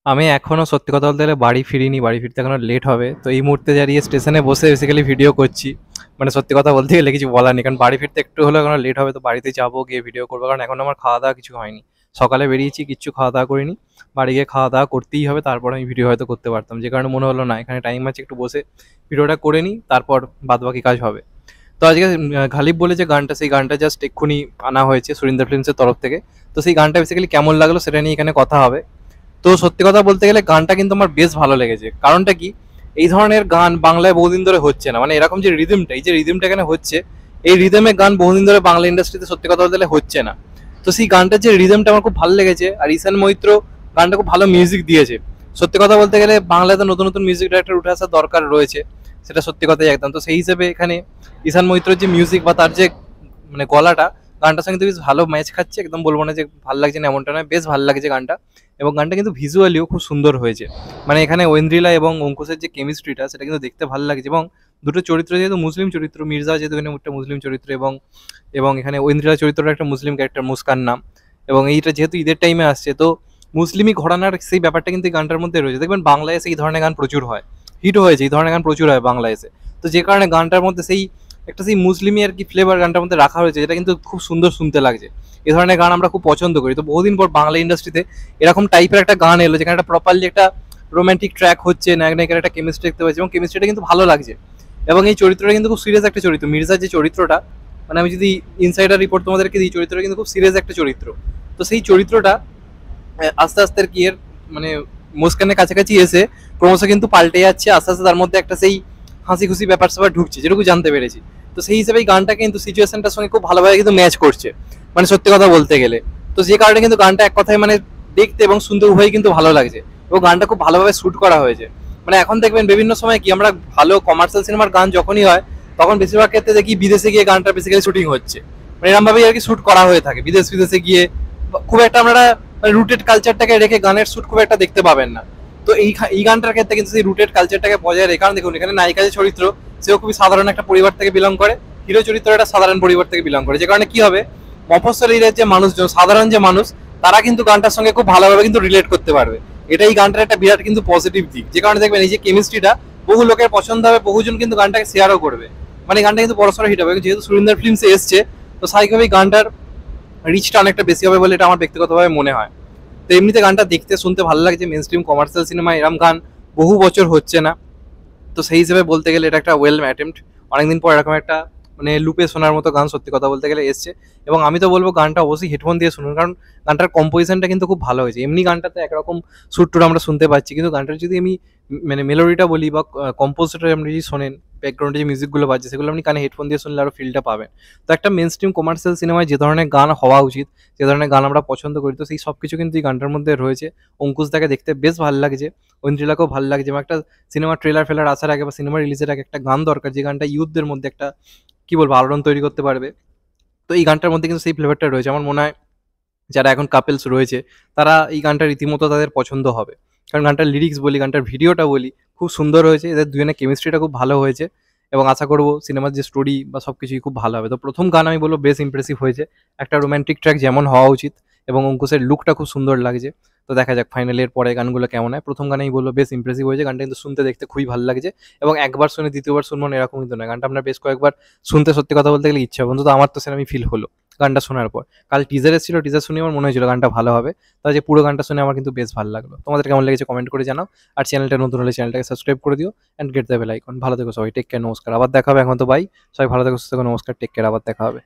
আমি এখনো সত্যি কথা বলতে গেলে বাড়ি ফিরিনি। বাড়ি ফিরতে এখনো লেট হবে। তো এই মুহূর্তে দাঁড়িয়ে স্টেশনে বসে বেসিক্যালি ভিডিও করছি। মানে সত্যি কথা বলতে গেলে কিছু বলার নেই। কারণ বাড়ি ফিরতে একটু হলেও এখনো লেট হবে। তো বাড়িতে যাবো, গিয়ে ভিডিও করবো। কারণ এখনো আমার খাওয়া-দাওয়া কিছু হয়নি। সকালে বেরিয়েছি, কিচ্ছু খাওয়া-দাওয়া করিনি। বাড়ি গিয়ে খাওয়া-দাওয়া করতেই হবে। তারপর আমি ভিডিও হয়তো করতে পারতাম। যে কারণে মনে হলো না, এখানে টাইম আছে, একটু বসে ভিডিওটা করে নিই। তারপর বাদবাকি কাজ হবে। তো আজকে ঘালিব বলে যে গানটা, সেই গানটা জাস্ট এক্ষুনি আনা হয়েছে সুরিন্দর ফিল্মসের তরফ থেকে। তো সেই গানটা বেসিক্যালি কেমন লাগলো সেটা নিয়ে এখানে কথা হবে। তো সত্যি কথা বলতে গেলে গানটা কিন্তু আমার বেশ ভালো লেগেছে। কারণটা কি, এই ধরনের গান বাংলায় বহুদিন ধরে হচ্ছে না। মানে এরকম যে রিদমটা, এই যে রিদমটা এখানে হচ্ছে, এই রিদমের গান বহুদিন ধরে বাংলা ইন্ডাস্ট্রিতে সত্যি কথা বলতে গেলে হচ্ছে না। তো সেই গানটার যে রিদমটা আমার খুব ভালো লেগেছে। আর ঈশান মৈত্র গানটা খুব ভালো মিউজিক দিয়েছে। সত্যি কথা বলতে গেলে বাংলাতে নতুন নতুন মিউজিক ডাইরেক্টর উঠে আসার দরকার রয়েছে, সেটা সত্যি কথাই একদম। তো সেই হিসেবে এখানে ঈশান মৈত্রর যে মিউজিক বা তার যে মানে গলাটা, গানটার সঙ্গে কিন্তু বেশ ভালো ম্যাচ খাচ্ছে। একদম বলবো না যে ভালো লাগছে না, এমনটা নয়, বেশ ভালো লাগছে গানটা। এবং গানটা কিন্তু ভিজুয়ালিও খুব সুন্দর হয়েছে। মানে এখানে ঐন্দ্রিলা এবং অঙ্কুশের যে কেমিস্ট্রিটা, সেটা কিন্তু দেখতে ভালো লাগছে। এবং দুটো চরিত্র যেহেতু মুসলিম চরিত্র, মির্জা যেহেতু এখানে একটা মুসলিম চরিত্র, এবং এবং এখানে ঐন্দ্রিলা চরিত্রটা একটা মুসলিম ক্যারেক্টার, মুস্কান নাম। এবং এইটা যেহেতু ঈদের টাইমে আসছে, তো মুসলিমি ঘরানার সেই ব্যাপারটা কিন্তু এই গানটার মধ্যে রয়েছে। দেখবেন বাংলায় এসে এই ধরনের গান প্রচুর হয়, হিটও হয়েছে, এই ধরনের গান প্রচুর হয় বাংলায় এসে। তো যে কারণে গানটার মধ্যে সেই একটা সেই মুসলিমি আর কি ফ্লেভার গানটার মধ্যে রাখা হয়েছে, যেটা কিন্তু খুব সুন্দর শুনতে লাগছে। এই ধরনের গান আমরা খুব পছন্দ করি। তো বহুদিন পর বাংলা ইন্ডাস্ট্রিতে এরকম টাইপের একটা গান এলো, যেখানে একটা প্রপারলি একটা রোমান্টিক ট্র্যাক হচ্ছে, নায়ক নায়িকার একটা কেমিস্ট্রি দেখতে পাচ্ছি, এবং কেমিস্ট্রিটা কিন্তু ভালো লাগছে। এবং এই চরিত্রটা কিন্তু খুব সিরিয়াস একটা চরিত্র, মির্জার যে চরিত্রটা, মানে আমি যদি ইনসাইডার রিপোর্ট তোমাদেরকে দিই, চরিত্রটা কিন্তু খুব সিরিয়াস একটা চরিত্র। তো সেই চরিত্রটা আস্তে আস্তে আর কি এর মানে মুস্কানের কাছাকাছি এসে ক্রমশ কিন্তু পাল্টে যাচ্ছে। আস্তে আস্তে তার মধ্যে একটা সেই হাসি খুশি ব্যাপার স্যাপার ঢুকছে, যেটুকু জানতে পেরেছি। তো সেই হিসেবে এই গানটা কিন্তু সিচুয়েশনটার সঙ্গে খুব ভালোভাবে কিন্তু ম্যাচ করছে, মানে সত্যি কথা বলতে গেলে। তো যে কারণে কিন্তু গানটা এক কথায় মানে দেখতে এবং শুনতে উভয় কিন্তু ভালো লাগছে। এবং গানটা খুব ভালোভাবে শ্যুট করা হয়েছে। মানে এখন দেখবেন বিভিন্ন সময় কি আমরা ভালো কমার্শিয়াল সিনেমার গান যখনই হয়, তখন বেশিরভাগ ক্ষেত্রে দেখি বিদেশে গিয়ে গানটা বেসিক্যালি শুটিং হচ্ছে। মানে এরকম ভাবেই আর কি শ্যুট করা হয়ে থাকে, বিদেশ বিদেশে গিয়ে। খুব একটা আমরা রুটেড কালচারটাকে রেখে গানের শ্যুট খুব একটা দেখতে পাবেন না। তো এই গানটার ক্ষেত্রে কিন্তু সেই রুটেড কালচারটাকে বজায় রেখে, কারণ দেখুন এখানে নায়িকা যে চরিত্র, সেও খুবই সাধারণ একটা পরিবার থেকে বিলং করে, হিরো চরিত্র একটা সাধারণ পরিবার থেকে বিলং করে। যে কারণে কি হবে, মফস্বল এরিয়ার যে মানুষজন, সাধারণ যে মানুষ, তারা কিন্তু গানটার সঙ্গে খুব ভালোভাবে কিন্তু রিলেট করতে পারবে। এটা এই গানটার একটা বিরাট কিন্তু পজিটিভ দিক। যে কারণে দেখবেন এই যে কেমিস্ট্রিটা বহু লোকের পছন্দ হবে, বহুজন কিন্তু গানটাকে শেয়ারও করবে। মানে গানটা কিন্তু বড়সড় হিট হবে। যেহেতু সুরিন্দর ফিল্মসে এসছে, তো স্বাভাবিকভাবেই গানটার রিচটা অনেকটা বেশি হবে বলে এটা আমার ব্যক্তিগতভাবে মনে হয়। তো এমনিতে গানটা দেখতে শুনতে ভালো লাগছে। মেন স্ট্রিম কমার্শিয়াল সিনেমা এরম গান বহু বছর হচ্ছে না। তো সেই হিসেবে বলতে গেলে এটা একটা ওয়েল অ্যাটেম্প্ট। অনেকদিন পর এরকম একটা মানে লুপে শোনার মতো গান সত্যি কথা বলতে গেলে এসছে। এবং আমি তো বলবো গানটা অবশ্যই হেডফোন দিয়ে শুনুন, কারণ গানটার কম্পোজিশনটা কিন্তু খুব ভালো হয়েছে। এমনি গানটাতে একরকম সুর টুর আমরা শুনতে পাচ্ছি, কিন্তু গানটার যদি আমি মানে মেলোডিটা বলি বা কম্পোজিটর আপনি যদি শোনেন, ব্যাকগ্রাউন্ডে যে মিউজিকগুলো বাজছে, সেগুলো আপনি কানে হেডফোন দিয়ে শুনলে আরও ফিলটা পাবেন। তো একটা মেন স্ট্রিম কমার্শিয়াল সিনেমায় যে ধরনের গান হওয়া উচিত, যে ধরনের গান আমরা পছন্দ করি, তো সেই সব কিছু কিন্তু এই গানটার মধ্যে রয়েছে। অঙ্কুশদাকে দেখতে বেশ ভালো লাগছে, ঐন্দ্রিলাকেও ভালো লাগছে। এবং একটা সিনেমার ট্রেলার ফেলার আসার আগে বা সিনেমা রিলিজের আগে একটা গান দরকার, যে গানটা ইউথদের মধ্যে একটা কি বলবো আলোড়ন তৈরি করতে পারবে। তো এই গানটার মধ্যে কিন্তু সেই ফ্লেভারটা রয়েছে। আমার মনে হয় যারা এখন কাপেলস রয়েছে, তারা এই গানটা রীতিমতো তাদের পছন্দ হবে। কারণ গানটার লিরিক্স বলি, গানটার ভিডিওটা বলি, খুব সুন্দর হয়েছে। এদের দুজনের কেমিস্ট্রিটা খুব ভালো হয়েছে। এবং আশা করবো সিনেমার যে স্টোরি বা সব কিছুই খুব ভালো হবে। তো প্রথম গান আমি বলবো বেশ ইমপ্রেসিভ হয়েছে, একটা রোম্যান্টিক ট্র্যাক যেমন হওয়া উচিত। এবং অঙ্কুশের লুকটা খুব সুন্দর লাগছে। তো দেখা যাক ফাইনালি এর পরে গানগুলো কেমন হয়। প্রথম গানেই বলবো বেশ ইমপ্রেসিভ হয়েছে। গানটা কিন্তু শুনতে দেখতে খুবই ভালো লাগছে। এবং একবার শুনে দ্বিতীয়বার শুনবো না এরকম কিন্তু নয়, গানটা আপনার বেশ কয়েকবার শুনতে সত্যি কথা বলতে গেলে ইচ্ছা হবে। অন্তত আমার তো সেরকমই ফিল হলো গানটা শোনার পর। কাল টিজার এসেছিল, টিজার শুনে আমার মনে হয়েছিল গানটা ভালো হবে। তাই যে পুরো গানটা শুনে আমার কিন্তু বেশ ভালো লাগলো। তোমাদের কেমন লেগেছে কমেন্ট করে জানাও। আর চ্যানেলটা নতুন হলে চ্যানেলটাকে সাবস্ক্রাইব করে দিও and get the bell icon. ভালো থেকো সবাই, টেক কেয়ার, নমস্কার। আবার দেখা হবে। এখন তো বাই, সবাই ভালো থেকো, সুস্থ থেকো, নমস্কার, টেক কেয়ার, আবার দেখা হবে।